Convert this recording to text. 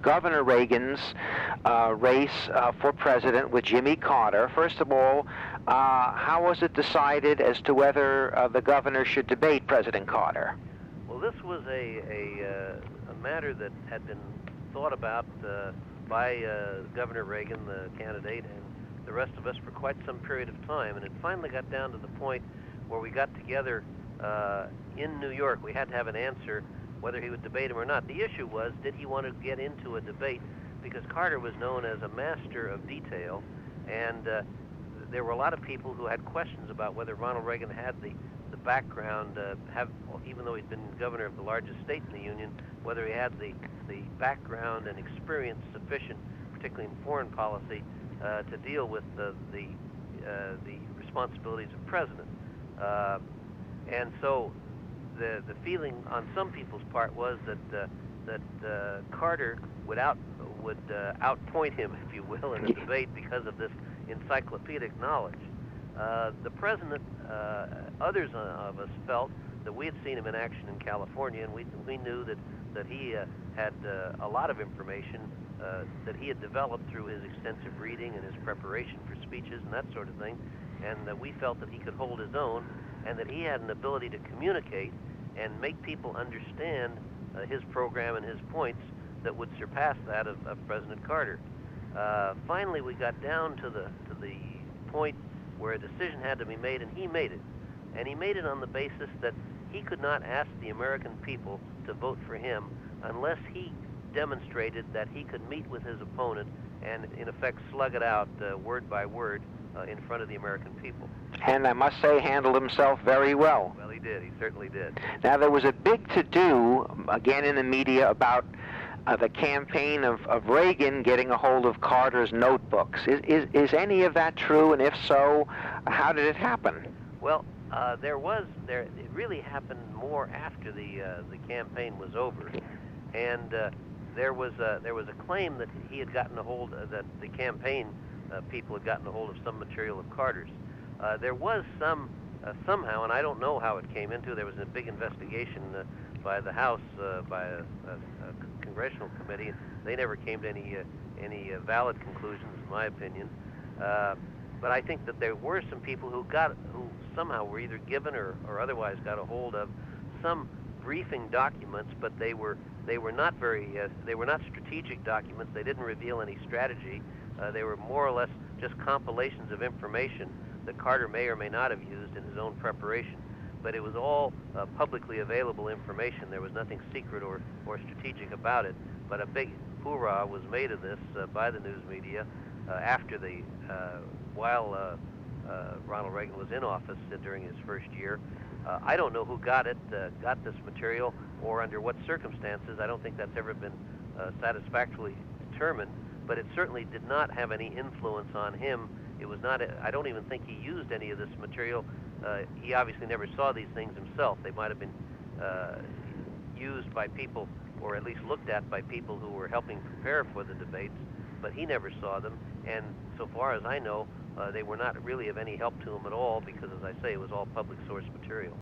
Governor Reagan's race for president with Jimmy Carter. First of all, how was it decided as to whether the governor should debate President Carter? Well, this was a matter that had been thought about by Governor Reagan, the candidate, and the rest of us for quite some period of time. And it finally got down to the point where we got together in New York. We had to have an answer whether he would debate him or not. The issue was, did he want to get into a debate? Because Carter was known as a master of detail, and there were a lot of people who had questions about whether Ronald Reagan had the background, even though he'd been governor of the largest state in the Union, whether he had the background and experience sufficient, particularly in foreign policy, to deal with the responsibilities of president. And so the feeling on some people's part was that Carter would outpoint him, if you will, in the debate because of this encyclopedic knowledge. The president, others of us felt that we had seen him in action in California, and we knew that he had a lot of information that he had developed through his extensive reading and his preparation for speeches and that sort of thing, and that we felt that he could hold his own, and that he had an ability to communicate and make people understand his program and his points that would surpass that of President Carter. Finally, we got down to the point where a decision had to be made, and he made it. And he made it on the basis that he could not ask the American people to vote for him unless he demonstrated that he could meet with his opponent and, in effect, slug it out word by word in front of the American people. And I must say, handled himself very well. Well, he did. He certainly did. Now, there was a big to-do, again in the media, about the campaign of Reagan getting a hold of Carter's notebooks. Is any of that true? And if so, how did it happen? Well, it really happened more after the campaign was over, and there was a claim that he had gotten a hold that the campaign people had gotten a hold of some material of Carter's. There was somehow, and I don't know how it came into. There was a big investigation by the House, by a congressional committee. They never came to any valid conclusions, in my opinion. But I think that there were some people who somehow were either given or otherwise got a hold of some briefing documents, but they were not they were not strategic documents. They didn't reveal any strategy. They were more or less just compilations of information that Carter may or may not have used in his own preparation. But it was all publicly available information. There was nothing secret or strategic about it. But a big hoorah was made of this by the news media after while Ronald Reagan was in office during his first year. I don't know who got this material, or under what circumstances. I don't think that's ever been satisfactorily determined. But it certainly did not have any influence on him. It was not. I don't even think he used any of this material. He obviously never saw these things himself. They might have been used by people, or at least looked at by people who were helping prepare for the debates, but he never saw them. And so far as I know, they were not really of any help to him at all, because, as I say, it was all public source material.